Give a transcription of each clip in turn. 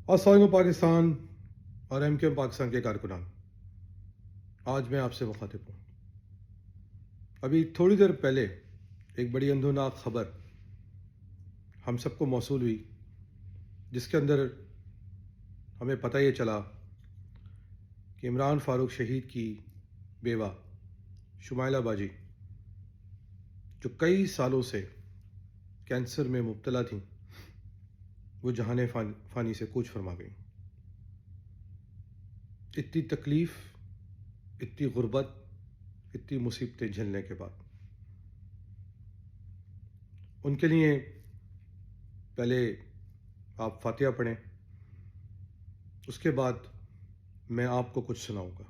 السلام پاکستان اور M Q Pakistan کے کارکنان، آج میں آپ سے مخاطب ہوں۔ ابھی تھوڑی دیر پہلے ایک بڑی اندھوناک خبر ہم سب کو موصول ہوئی، جس کے اندر ہمیں پتہ یہ چلا کہ عمران فاروق شہید کی بیوہ شمائلہ باجی، جو کئی سالوں سے کینسر میں مبتلا تھیں، وہ جہان فانی سے کوچ فرما گئیں۔ اتنی تکلیف، اتنی غربت، اتنی مصیبتیں جھیلنے کے بعد ان کے لیے پہلے آپ فاتحہ پڑھیں، اس کے بعد میں آپ کو کچھ سناؤں گا۔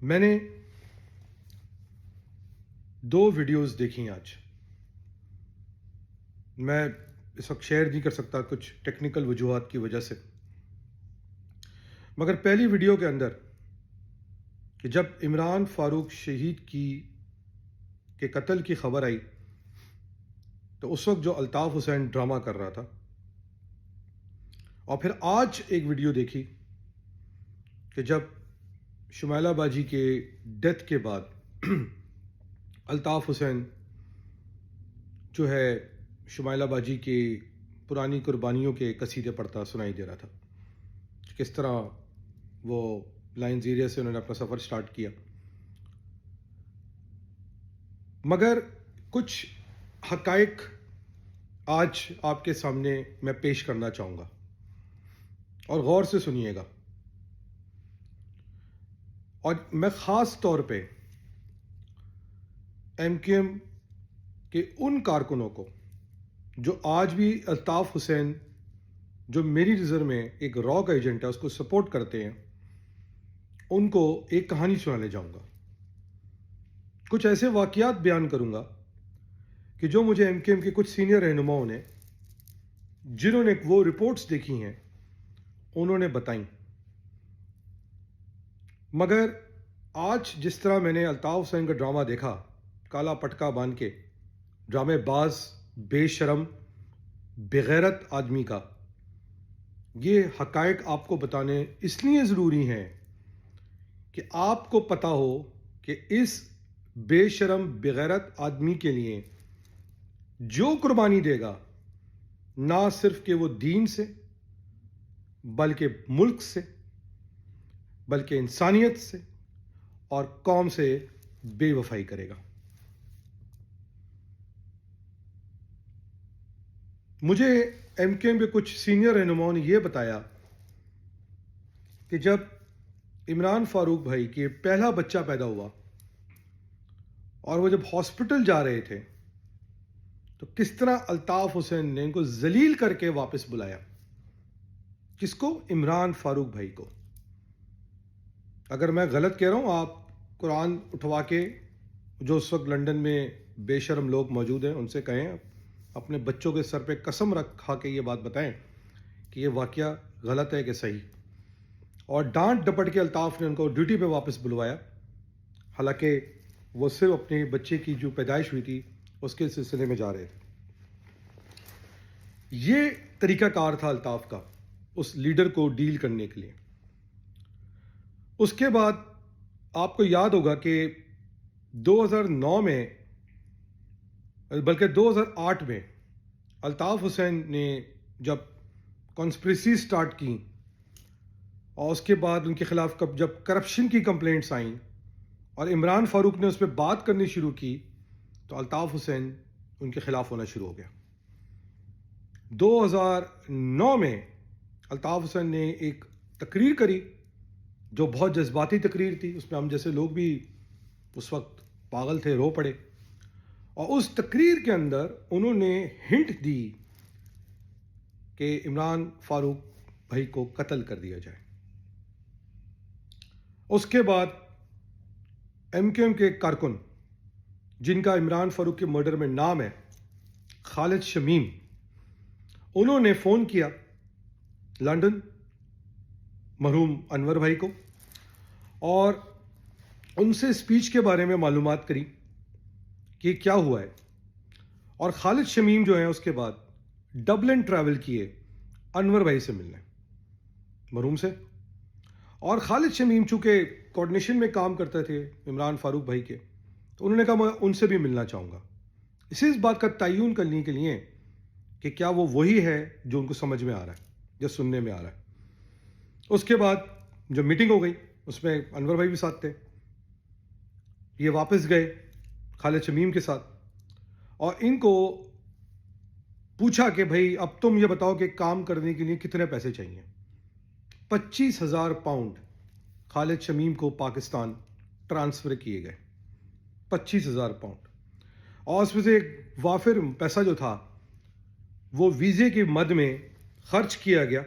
میں نے 2 ویڈیوز دیکھی آج، میں اس وقت شیئر نہیں کر سکتا کچھ ٹیکنیکل وجوہات کی وجہ سے، مگر پہلی ویڈیو کے اندر کہ جب عمران فاروق شہید کے قتل کی خبر آئی تو اس وقت جو الطاف حسین ڈرامہ کر رہا تھا، اور پھر آج ایک ویڈیو دیکھی کہ جب شمائلہ باجی کے ڈیتھ کے بعد الطاف حسین جو ہے شمائلہ باجی کی پرانی قربانیوں کے قصیدے پڑھتا سنائی دے رہا تھا، کس طرح وہ لائنز ایریا سے انہوں نے اپنا سفر سٹارٹ کیا۔ مگر کچھ حقائق آج آپ کے سامنے میں پیش کرنا چاہوں گا، اور غور سے سنیے گا، اور میں خاص طور پہ ایم کیو ایم کے ان کارکنوں کو جو آج بھی الطاف حسین، جو میری نظر میں ایک را کا ایجنٹ ہے، اس کو سپورٹ کرتے ہیں، ان کو ایک کہانی سنانے جاؤں گا۔ کچھ ایسے واقعات بیان کروں گا کہ جو مجھے ایم کیو ایم کے کچھ سینئر رہنماؤں نے، جنہوں نے وہ رپورٹس دیکھی ہیں، انہوں نے بتائیں۔ مگر آج جس طرح میں نے الطاف حسین کا ڈرامہ دیکھا، کالا پٹکا باندھ کے ڈرامے باز، بے شرم، بغیرت آدمی کا، یہ حقائق آپ کو بتانے اس لیے ضروری ہیں کہ آپ کو پتہ ہو کہ اس بے شرم بغیرت آدمی کے لیے جو قربانی دے گا، نہ صرف کہ وہ دین سے، بلکہ ملک سے، بلکہ انسانیت سے اور قوم سے بے وفائی کرے گا۔ مجھے ایم کیو ایم کے کچھ سینئر رہنماؤں نے یہ بتایا کہ جب عمران فاروق بھائی کے پہلا بچہ پیدا ہوا اور وہ جب ہاسپٹل جا رہے تھے تو کس طرح الطاف حسین نے ان کو ذلیل کر کے واپس بلایا۔ کس کو؟ عمران فاروق بھائی کو۔ اگر میں غلط کہہ رہا ہوں، آپ قرآن اٹھوا کے، جو اس وقت لندن میں بے شرم لوگ موجود ہیں، ان سے کہیں، اپنے بچوں کے سر پہ قسم رکھا کے یہ بات بتائیں کہ یہ واقعہ غلط ہے کہ صحیح، اور ڈانٹ ڈپٹ کے الطاف نے ان کو ڈیوٹی پہ واپس بلوایا، حالانکہ وہ صرف اپنے بچے کی جو پیدائش ہوئی تھی اس کے سلسلے میں جا رہے تھے۔ یہ طریقہ کار تھا الطاف کا اس لیڈر کو ڈیل کرنے کے لیے۔ اس کے بعد آپ کو یاد ہوگا کہ 2009 میں، بلکہ 2008 میں، الطاف حسین نے جب کانسپریسی سٹارٹ کی، اور اس کے بعد ان کے خلاف جب کرپشن کی کمپلینٹس آئیں اور عمران فاروق نے اس پہ بات کرنی شروع کی، تو الطاف حسین ان کے خلاف ہونا شروع ہو گیا۔ 2009 میں الطاف حسین نے ایک تقریر کری جو بہت جذباتی تقریر تھی، اس میں ہم جیسے لوگ بھی اس وقت پاگل تھے، رو پڑے، اور اس تقریر کے اندر انہوں نے ہنٹ دی کہ عمران فاروق بھائی کو قتل کر دیا جائے۔ اس کے بعد ایم کیو ایم کے کارکن، جن کا عمران فاروق کے مرڈر میں نام ہے، خالد شمیم، انہوں نے فون کیا لندن مرحوم انور بھائی کو، اور ان سے اسپیچ کے بارے میں معلومات کری کہ کیا ہوا ہے. اور خالد شمیم جو ہیں اس کے بعد ڈبلن ٹریول کیے انور بھائی سے ملنے, مرحوم سے. اور خالد شمیم چونکہ کوآرڈینیشن میں کام کرتے تھے عمران فاروق بھائی کے, تو انہوں نے کہا میں ان سے بھی ملنا چاہوں گا, اس بات کا تعین کرنے کے لیے کہ کیا وہ وہی ہے جو ان کو سمجھ میں آ رہا ہے یا سننے میں آ رہا ہے. اس کے بعد جب میٹنگ ہو گئی اس میں انور بھائی بھی ساتھ تھے. یہ واپس گئے خالد شمیم کے ساتھ اور ان کو پوچھا کہ بھائی اب تم یہ بتاؤ کہ کام کرنے کے لیے کتنے پیسے چاہیے. 25,000 پاؤنڈ خالد شمیم کو پاکستان ٹرانسفر کیے گئے. 25,000 پاؤنڈ. اور اس میں سے ایک وافر پیسہ جو تھا وہ ویزے کی مد میں خرچ کیا گیا,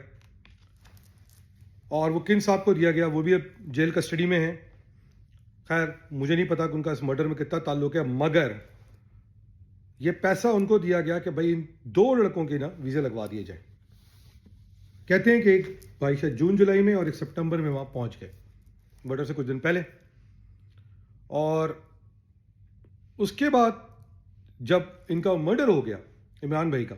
اور وہ کن صاحب کو دیا گیا وہ بھی اب جیل کسٹڈی میں ہیں. خیر مجھے نہیں پتا کہ ان کا اس مرڈر میں کتنا تعلق ہے, مگر یہ پیسہ ان کو دیا گیا کہ بھائی ان 2 لڑکوں کے نا ویزے لگوا دیے جائیں. کہتے ہیں کہ ایک بھائی شاید جون جولائی میں اور ایک سپٹمبر میں وہاں پہنچ گئے, مرڈر سے کچھ دن پہلے. اور اس کے بعد جب ان کا مرڈر ہو گیا عمران بھائی کا,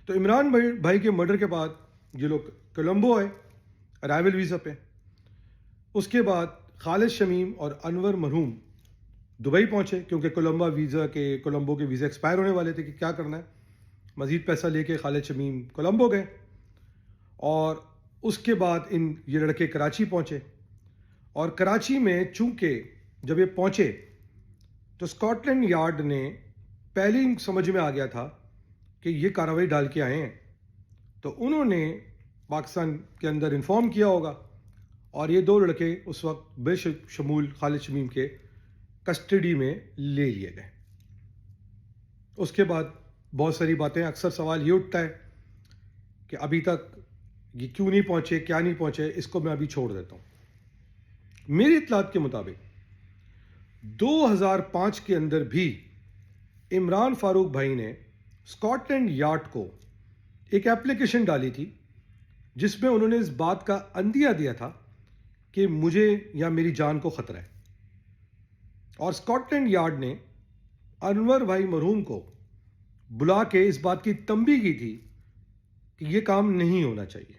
تو عمران بھائی کے مرڈر کے بعد یہ لوگ کولمبو آئے ارائیول ویزا پہ. اس کے بعد خالد شمیم اور انور مرحوم دبئی پہنچے, کیونکہ کولمبو کے ویزا ایکسپائر ہونے والے تھے کہ کیا کرنا ہے. مزید پیسہ لے کے خالد شمیم کولمبو گئے, اور اس کے بعد یہ لڑکے کراچی پہنچے. اور کراچی میں چونکہ جب یہ پہنچے تو اسکاٹ لینڈ یارڈ نے پہلے ہی سمجھ میں آ گیا تھا کہ یہ کارروائی ڈال کے آئے ہیں, تو انہوں نے پاکستان کے اندر انفارم کیا ہوگا, اور یہ 2 لڑکے اس وقت بے شمول خالد شمیم کے کسٹڈی میں لے لیے گئے. اس کے بعد بہت ساری باتیں, اکثر سوال یہ اٹھتا ہے کہ ابھی تک یہ کیوں نہیں پہنچے, کیا نہیں پہنچے, اس کو میں ابھی چھوڑ دیتا ہوں. میری اطلاعات کے مطابق 2005 کے اندر بھی عمران فاروق بھائی نے اسکاٹ لینڈ یارڈ کو ایک ایپلیکیشن ڈالی تھی جس میں انہوں نے اس بات کا عندیہ دیا تھا کہ مجھے یا میری جان کو خطرہ ہے. اور اسکاٹ لینڈ یارڈ نے انور بھائی مرحوم کو بلا کے اس بات کی تنبیہ کی تھی کہ یہ کام نہیں ہونا چاہیے.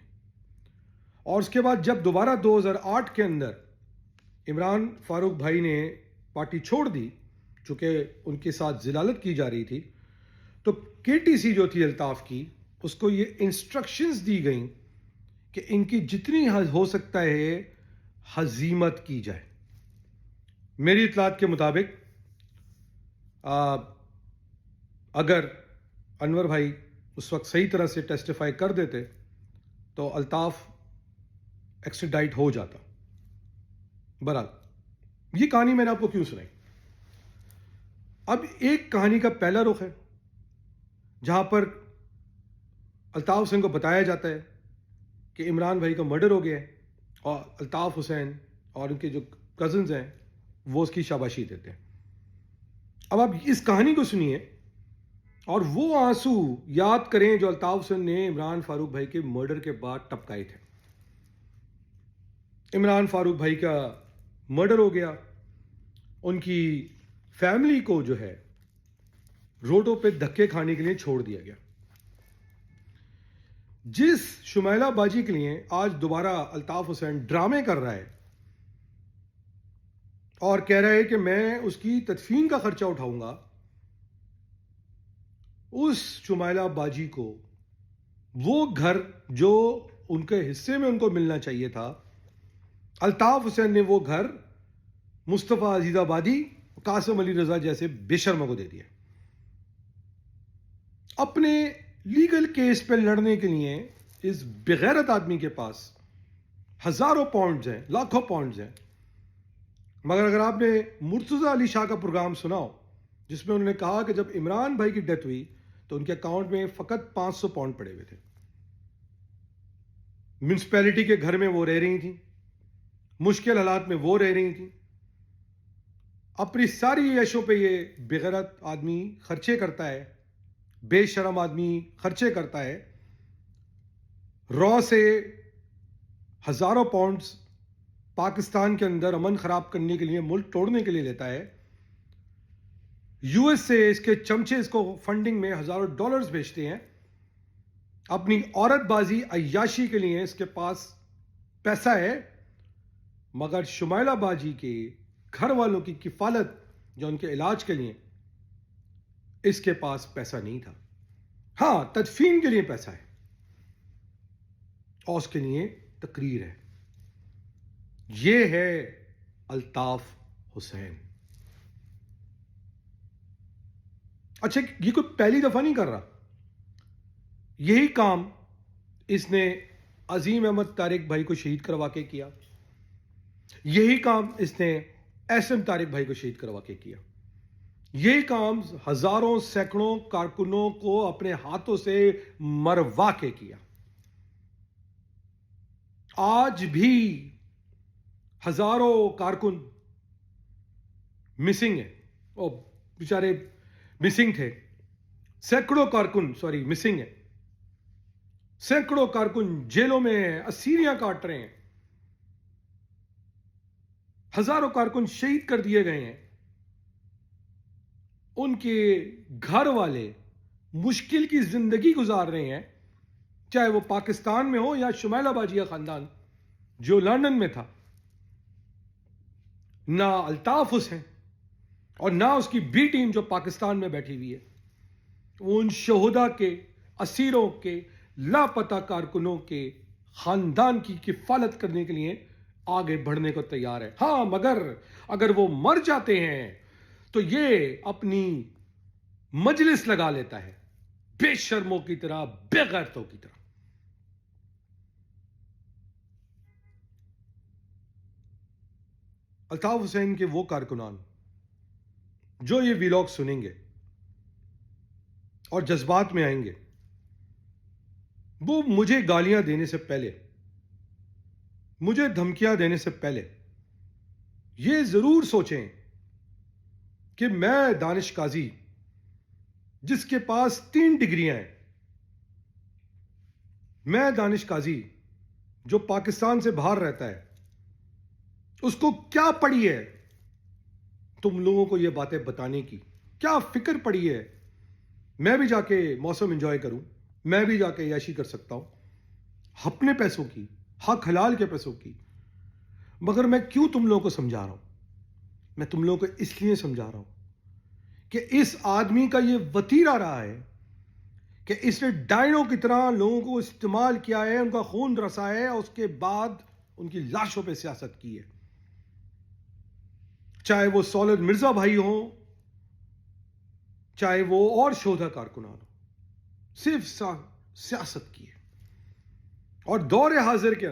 اور اس کے بعد جب دوبارہ 2008 کے اندر عمران فاروق بھائی نے پارٹی چھوڑ دی, چونکہ ان کے ساتھ ضلالت کی جا رہی تھی, تو کے ٹی سی جو تھی الطاف کی, اس کو یہ انسٹرکشنز دی گئیں کہ ان کی جتنی ہو سکتا ہے ہزیمت کی جائے. میری اطلاعات کے مطابق اگر انور بھائی اس وقت صحیح طرح سے ٹیسٹیفائی کر دیتے تو الطاف ایکسٹریڈائٹ ہو جاتا. برحال یہ کہانی میں نے آپ کو کیوں سنائی. اب ایک کہانی کا پہلا رخ ہے جہاں پر الطاف حسین کو بتایا جاتا ہے کہ عمران بھائی کا مرڈر ہو گیا ہے, اور الطاف حسین اور ان کے جو کزنز ہیں وہ اس کی شاباشی دیتے ہیں. اب آپ اس کہانی کو سنیے اور وہ آنسو یاد کریں جو الطاف حسین نے عمران فاروق بھائی کے مرڈر کے بعد ٹپکائے تھے. عمران فاروق بھائی کا مرڈر ہو گیا, ان کی فیملی کو جو ہے روڈوں پہ دھکے کھانے کے لیے چھوڑ دیا گیا. جس شمیلہ باجی کے لیے آج دوبارہ الطاف حسین ڈرامے کر رہا ہے اور کہہ رہا ہے کہ میں اس کی تدفین کا خرچہ اٹھاؤں گا, اس شمیلہ باجی کو وہ گھر جو ان کے حصے میں ان کو ملنا چاہیے تھا, الطاف حسین نے وہ گھر مصطفیٰ عزیز آبادی, قاسم علی رضا جیسے بے شرموں کو دے دیا. اپنے لیگل کیس پہ لڑنے کے لیے اس بغیرت آدمی کے پاس ہزاروں پاؤنڈز ہیں, لاکھوں پاؤنڈز ہیں. مگر اگر آپ نے مرتضی علی شاہ کا پروگرام سنا ہو جس میں انہوں نے کہا کہ جب عمران بھائی کی ڈیتھ ہوئی تو ان کے اکاؤنٹ میں فقط 500 پاؤنڈ پڑے ہوئے تھے. میونسپیلٹی کے گھر میں وہ رہ رہی تھیں, مشکل حالات میں وہ رہ رہی تھیں. اپنی ساری عیشوں پہ یہ بغیرت آدمی خرچے کرتا ہے, بے شرم آدمی خرچے کرتا ہے. را سے ہزاروں پاؤنڈز پاکستان کے اندر امن خراب کرنے کے لیے, ملک توڑنے کے لیے لیتا ہے. یو ایس سے اس کے چمچے اس کو فنڈنگ میں ہزاروں ڈالرز بھیجتے ہیں. اپنی عورت بازی عیاشی کے لیے اس کے پاس پیسہ ہے، مگر شمائلہ باجی کے گھر والوں کی کفالت جو ان کے علاج کے لیے اس کے پاس پیسہ نہیں تھا. ہاں، تدفین کے لیے پیسہ ہے اور اس کے لیے تقریر ہے. یہ ہے الطاف حسین. اچھا، یہ کوئی پہلی دفعہ نہیں کر رہا. یہی کام اس نے عظیم احمد طارق بھائی کو شہید کروا کے کیا. یہی کام اس نے ایس ایم طارق بھائی کو شہید کروا کے کیا. یہی کام ہزاروں سینکڑوں کارکنوں کو اپنے ہاتھوں سے مروا کے کیا. آج بھی ہزاروں کارکن مسنگ ہیں، وہ بیچارے مسنگ تھے. سینکڑوں کارکن مسنگ ہیں. سینکڑوں کارکن جیلوں میں ہیں، اسیریاں کاٹ رہے ہیں. ہزاروں کارکن شہید کر دیے گئے ہیں. ان کے گھر والے مشکل کی زندگی گزار رہے ہیں، چاہے وہ پاکستان میں ہو یا شمائلہ باجیہ خاندان جو لندن میں تھا. نہ الطاف حسین اور نہ اس کی بی ٹیم جو پاکستان میں بیٹھی ہوئی ہے، وہ ان شہداء کے، اسیروں کے، لاپتہ کارکنوں کے خاندان کی کفالت کرنے کے لیے آگے بڑھنے کو تیار ہے. ہاں، مگر اگر وہ مر جاتے ہیں تو یہ اپنی مجلس لگا لیتا ہے، بے شرموں کی طرح، بے غیرتوں کی طرح. الطاف حسین کے وہ کارکنان جو یہ ویلاگ سنیں گے اور جذبات میں آئیں گے، وہ مجھے گالیاں دینے سے پہلے، مجھے دھمکیاں دینے سے پہلے یہ ضرور سوچیں کہ میں دانش قاضی، جس کے پاس 3 ڈگریاں ہیں، میں دانش قاضی جو پاکستان سے باہر رہتا ہے، اس کو کیا پڑی ہے تم لوگوں کو یہ باتیں بتانے کی؟ کیا فکر پڑی ہے؟ میں بھی جا کے موسم انجوائے کروں، میں بھی جا کے عیاشی کر سکتا ہوں اپنے پیسوں کی، حق حلال کے پیسوں کی. مگر میں کیوں تم لوگوں کو سمجھا رہا ہوں؟ میں تم لوگوں کو اس لیے سمجھا رہا ہوں کہ اس آدمی کا یہ وتیرہ رہا ہے کہ اس نے ڈائنوں کی طرح لوگوں کو استعمال کیا ہے، ان کا خون رسا ہے، اور اس کے بعد ان کی لاشوں پہ سیاست کی ہے. چاہے وہ سولد مرزا بھائی ہوں، چاہے وہ اور شہداء کارکنان ہوں، صرف سیاست کی ہے. اور دور حاضر کے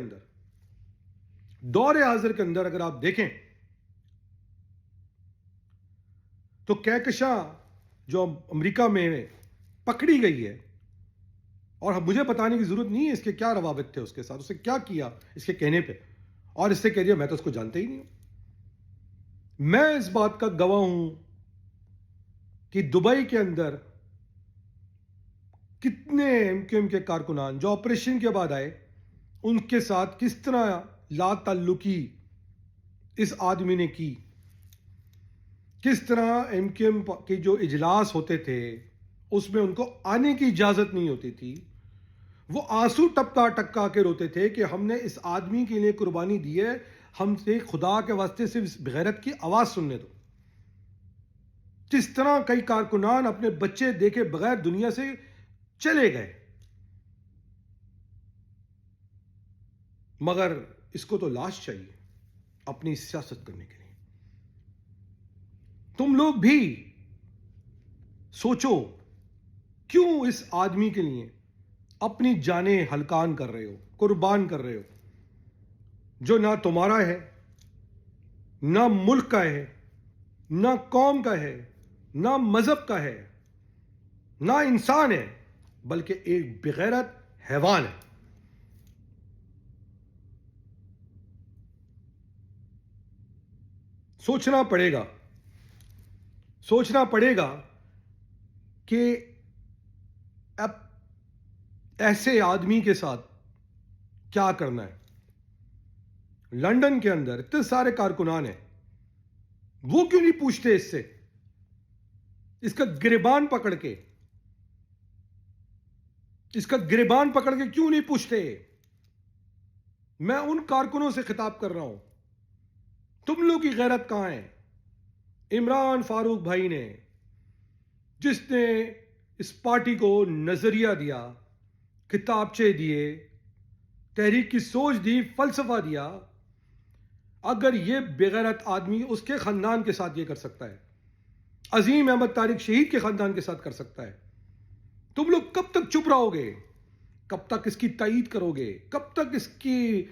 اندر اگر آپ دیکھیں تو کہکشاں جو امریکہ میں پکڑی گئی ہے، اور مجھے بتانے کی ضرورت نہیں ہے اس کے کیا روابط تھے اس کے ساتھ، اسے کیا کیا اس کے کہنے پہ، اور اس سے کہہ دیا میں تو اس کو جانتا ہی نہیں ہوں. میں اس بات کا گواہ ہوں کہ دبئی کے اندر کتنے ایم کیو ایم کے کارکنان جو آپریشن کے بعد آئے، ان کے ساتھ کس طرح لا تعلقی اس آدمی نے کی. کس طرح ایم کیو ایم کے جو اجلاس ہوتے تھے اس میں ان کو آنے کی اجازت نہیں ہوتی تھی. وہ آنسو ٹپکا ٹپکا کے روتے تھے کہ ہم نے اس آدمی کے لیے قربانی دی ہے، ہم سے خدا کے واسطے صرف اس بغیرت کی آواز سننے دو. کس طرح کئی کارکنان اپنے بچے دیکھے بغیر دنیا سے چلے گئے. مگر اس کو تو لاش چاہیے اپنی سیاست کرنے کے لیے. تم لوگ بھی سوچو، کیوں اس آدمی کے لیے اپنی جانیں ہلکان کر رہے ہو، قربان کر رہے ہو، جو نہ تمہارا ہے، نہ ملک کا ہے، نہ قوم کا ہے، نہ مذہب کا ہے، نہ انسان ہے، بلکہ ایک بغیرت حیوان ہے. سوچنا پڑے گا کہ اب ایسے آدمی کے ساتھ کیا کرنا ہے. لندن کے اندر اتنے سارے کارکنان ہیں، وہ کیوں نہیں پوچھتے اس سے اس کا گریبان پکڑ کے کیوں نہیں پوچھتے؟ میں ان کارکنوں سے خطاب کر رہا ہوں، تم لوگ کی غیرت کہاں ہے؟ عمران فاروق بھائی نے، جس نے اس پارٹی کو نظریہ دیا، کتابچے دیے، تحریک کی سوچ دی، فلسفہ دیا، اگر یہ بغیرت آدمی اس کے خاندان کے ساتھ یہ کر سکتا ہے، عظیم احمد طارق شہید کے خاندان کے ساتھ کر سکتا ہے، تم لوگ کب تک چپ رہو گے؟ کب تک اس کی تائید کرو گے؟ کب تک اس کی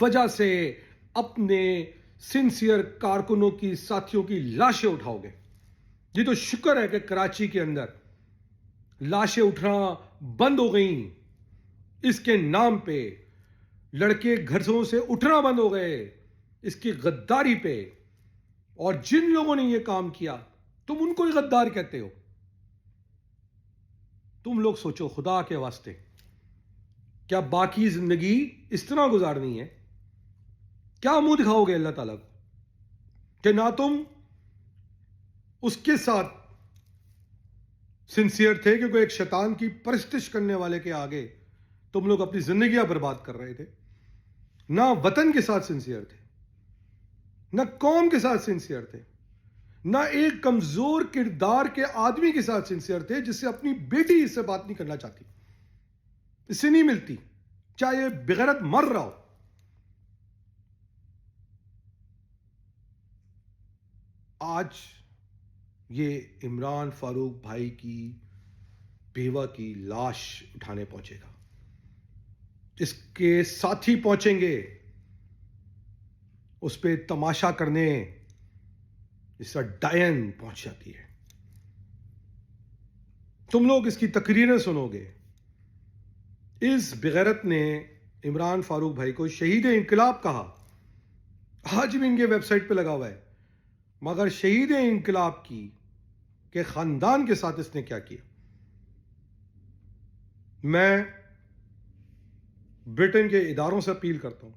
وجہ سے اپنے سنسیئر کارکنوں کی، ساتھیوں کی لاشیں اٹھاؤ گے؟ یہ تو شکر ہے کہ کراچی کے اندر لاشیں اٹھنا بند ہو گئیں، اس کے نام پہ لڑکے گھروں سے اٹھنا بند ہو گئے اس کی غداری پہ، اور جن لوگوں نے یہ کام کیا تم ان کو ہی غدار کہتے ہو۔ تم لوگ سوچو خدا کے واسطے، کیا باقی زندگی اس طرح گزارنی ہے؟ کیا منہ دکھاؤ گے اللہ تعالیٰ کو کہ نہ تم اس کے ساتھ سنسیئر تھے، کیونکہ ایک شیطان کی پرستش کرنے والے کے آگے تم لوگ اپنی زندگیاں برباد کر رہے تھے، نہ وطن کے ساتھ سنسیئر تھے، نہ قوم کے ساتھ سنسیئر تھے، نہ ایک کمزور کردار کے آدمی کے ساتھ سنسیئر تھے، جس سے اپنی بیٹی اس سے بات نہیں کرنا چاہتی، اس سے نہیں ملتی، چاہے بغیرت مر رہا ہو۔ آج یہ عمران فاروق بھائی کی بیوہ کی لاش اٹھانے پہنچے گا، اس کے ساتھی پہنچیں گے اس پہ تماشا کرنے، اس کا ڈائن پہنچ جاتی ہے، تم لوگ اس کی تقریریں سنو گے۔ اس بغیرت نے عمران فاروق بھائی کو شہید انقلاب کہا، آج بھی ان کے ویب سائٹ پہ لگا ہوا ہے، مگر شہید انقلاب کی کہ خاندان کے ساتھ اس نے کیا کیا۔ میں برٹن کے اداروں سے اپیل کرتا ہوں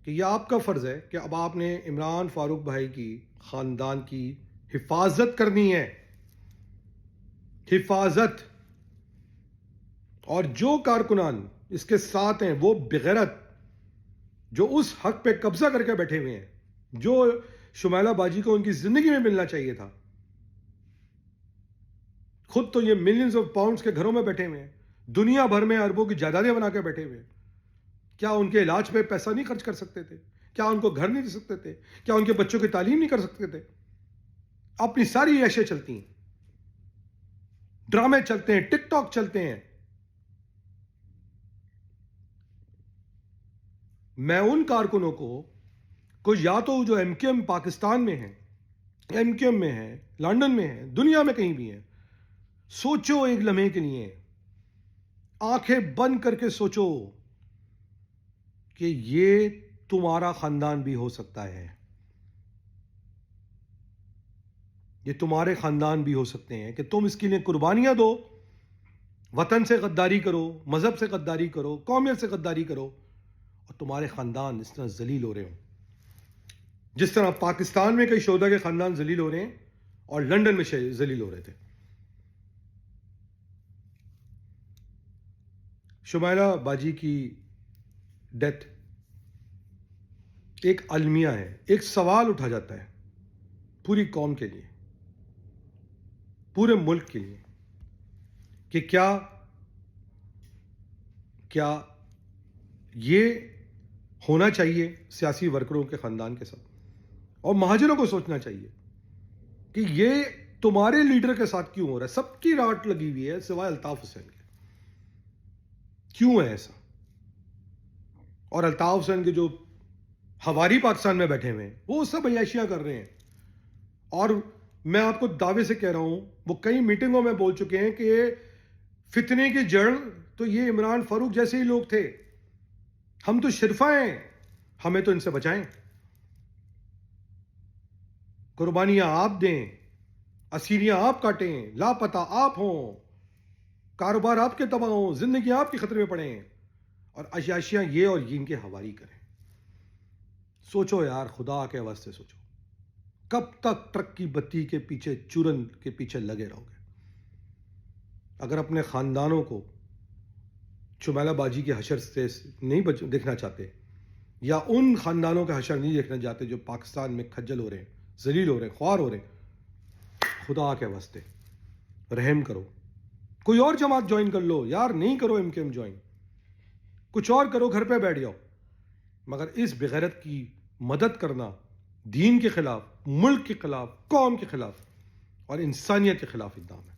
کہ یہ آپ کا فرض ہے کہ اب آپ نے عمران فاروق بھائی کی خاندان کی حفاظت کرنی ہے، حفاظت، اور جو کارکنان اس کے ساتھ ہیں وہ بغیرت، جو اس حق پہ قبضہ کر کے بیٹھے ہوئے ہیں جو شمیلہ باجی کو ان کی زندگی میں ملنا چاہیے تھا، خود تو یہ ملینز آف پاؤنڈز کے گھروں میں بیٹھے ہوئے ہیں، دنیا بھر میں اربوں کی جائیدادیں بنا کے بیٹھے ہوئے ہیں، کیا ان کے علاج پہ پیسہ نہیں خرچ کر سکتے تھے؟ کیا ان کو گھر نہیں دے سکتے تھے؟ کیا ان کے بچوں کی تعلیم نہیں کر سکتے تھے؟ اپنی ساری عیشیں چلتی ہیں، ڈرامے چلتے ہیں، ٹک ٹاک چلتے ہیں۔ میں ان کارکنوں کو یا تو جو ایم کیو ایم پاکستان میں ہیں، ایم کیو ایم میں ہیں، لندن میں ہیں، دنیا میں کہیں بھی ہیں، سوچو ایک لمحے کے لیے، آنکھیں بند کر کے سوچو کہ یہ تمہارا خاندان بھی ہو سکتا ہے، یہ تمہارے خاندان بھی ہو سکتے ہیں کہ تم اس کے لیے قربانیاں دو، وطن سے غداری کرو، مذہب سے غداری کرو، قومیت سے غداری کرو، اور تمہارے خاندان اس طرح ذلیل ہو رہے ہوں جس طرح پاکستان میں کئی شہدا کے خاندان ذلیل ہو رہے ہیں اور لندن میں ذلیل ہو رہے تھے۔ شمیلہ باجی کی ڈیتھ ایک المیہ ہے، ایک سوال اٹھا جاتا ہے پوری قوم کے لیے، پورے ملک کے لیے، کہ کیا یہ ہونا چاہیے سیاسی ورکروں کے خاندان کے ساتھ، اور مہاجروں کو سوچنا چاہیے کہ یہ تمہارے لیڈر کے ساتھ کیوں ہو رہا ہے؟ سب کی راٹ لگی ہوئی ہے سوائے الطاف حسین کے، کیوں ہے ایسا؟ اور الطاف حسین کے جو ہواری پاکستان میں بیٹھے ہوئے ہیں وہ سب عیاشیاں کر رہے ہیں، اور میں آپ کو دعوے سے کہہ رہا ہوں، وہ کئی میٹنگوں میں بول چکے ہیں کہ فتنے کی جڑ تو یہ عمران فاروق جیسے ہی لوگ تھے، ہم تو شرفا ہیں، ہمیں تو ان سے بچائیں، قربانیاں آپ دیں، اسیریاں آپ کاٹیں، لاپتہ آپ ہوں، کاروبار آپ کے تباہ ہوں، زندگی آپ کے خطرے میں پڑیں، اور عیاشیاں یہ اور ان کے حواری کریں۔ سوچو یار، خدا کے واسطے سوچو۔ کب تک ٹرک کی بتی کے پیچھے چورن کے پیچھے لگے رہو گے؟ اگر اپنے خاندانوں کو چمیلہ باجی کے حشر سے نہیں دیکھنا چاہتے، یا ان خاندانوں کا حشر نہیں دیکھنا چاہتے جو پاکستان میں کھجل ہو رہے ہیں، ذلیل ہو رہے ہیں، خوار ہو رہے ہیں، خدا کے واسطے رحم کرو، کوئی اور جماعت جوائن کر لو یار، نہیں کرو ایم کے ایم جوائن، کچھ اور کرو، گھر پہ بیٹھ جاؤ، مگر اس بغیرت کی مدد کرنا دین کے خلاف، ملک کے خلاف، قوم کے خلاف اور انسانیت کے خلاف اقدام ہے۔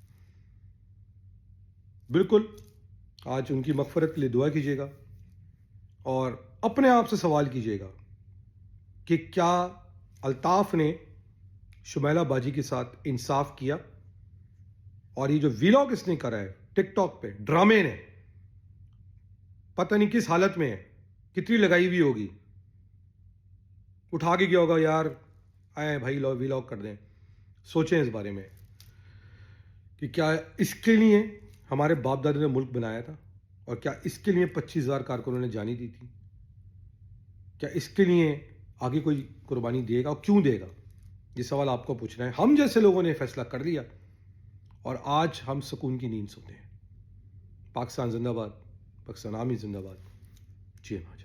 بالکل آج ان کی مغفرت کے لیے دعا کیجیے گا اور اپنے آپ سے سوال کیجیے گا کہ کیا الطاف نے شمیلہ باجی کے ساتھ انصاف کیا؟ اور یہ جو ویلاگ اس نے کرا ہے ٹک ٹاک پہ، ڈرامے نے، پتہ نہیں کس حالت میں ہے، کتنی لگائی ہوئی ہوگی، اٹھا کے کیا ہوگا، یار آئے بھائی ویلاگ کر دیں۔ سوچیں اس بارے میں کہ کیا اس کے لیے ہمارے باپ دادے نے ملک بنایا تھا، اور کیا اس کے لیے 25,000 کارکنوں نے جانی دی تھی؟ کیا اس کے لیے آگے کوئی قربانی دے گا، اور کیوں دے گا؟ یہ سوال آپ کو پوچھنا ہے۔ ہم جیسے لوگوں نے فیصلہ کر لیا اور آج ہم سکون کی نیند سوتے ہیں۔ پاکستان زندہ باد، پاکستان آرمی زندہ باد، جی ہاں۔